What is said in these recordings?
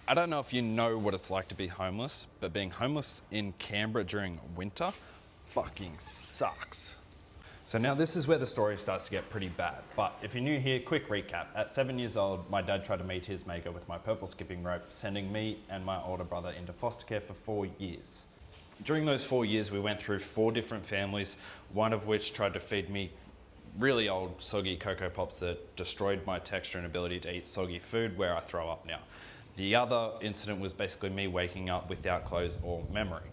I don't know if you know what it's like to be homeless, but being homeless in Canberra during winter fucking sucks. So now this is where the story starts to get pretty bad. But if you're new here, quick recap. At 7 years old, my dad tried to meet his maker with my purple skipping rope, sending me and my older brother into foster care for 4 years. During those 4 years, we went through 4 different families, one of which tried to feed me really old soggy Cocoa Pops that destroyed my texture and ability to eat soggy food where I throw up now. The other incident was basically me waking up without clothes or memory.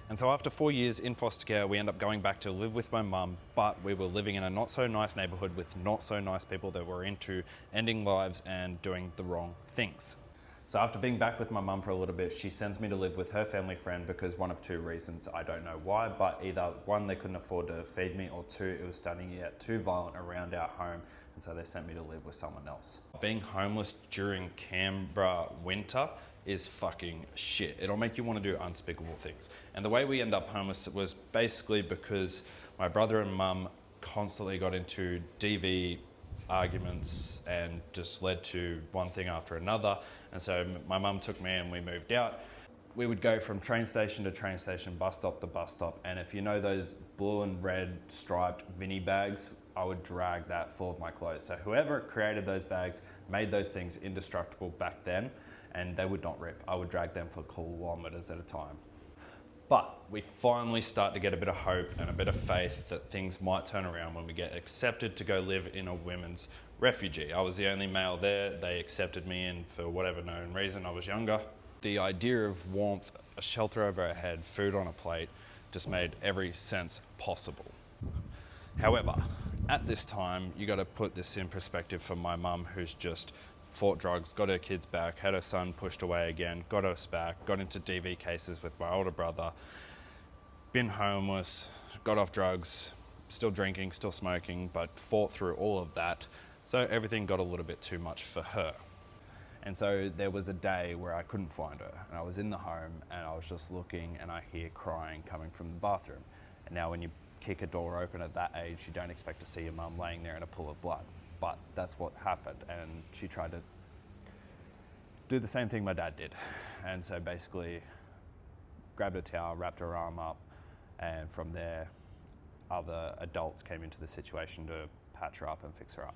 And so after 4 years in foster care, we ended up going back to live with my mum, but we were living in a not so nice neighborhood with not so nice people that were into ending lives and doing the wrong things. So after being back with my mum for a little bit, she sends me to live with her family friend because one of 2 reasons. I don't know why, but either 1, they couldn't afford to feed me, or 2, it was starting to get too violent around our home, and so they sent me to live with someone else. Being homeless during Canberra winter is fucking shit. It'll make you want to do unspeakable things. And the way we end up homeless was basically because my brother and mum constantly got into DV arguments and just led to one thing after another. And so my mum took me and we moved out. We would go from train station to train station, bus stop to bus stop. And if you know those blue and red striped Vinnie bags, I would drag that full of my clothes. So whoever created those bags made those things indestructible back then, and they would not rip. I would drag them for kilometers at a time. But we finally start to get a bit of hope and a bit of faith that things might turn around when we get accepted to go live in a women's refugee. I was the only male there. They accepted me in for whatever known reason. I was younger. The idea of warmth, a shelter over our head, food on a plate, just made every sense possible. However, at this time, you got to put this in perspective for my mum, who's just fought drugs, got her kids back, had her son pushed away again, got us back, got into DV cases with my older brother, been homeless, got off drugs, still drinking, still smoking, but fought through all of that. So everything got a little bit too much for her. And so there was a day where I couldn't find her, and I was in the home and I was just looking, and I hear crying coming from the bathroom. And now when you kick a door open at that age, you don't expect to see your mum laying there in a pool of blood. But that's what happened, and she tried to do the same thing my dad did. And so basically grabbed a towel, wrapped her arm up, and from there other adults came into the situation to patch her up and fix her up.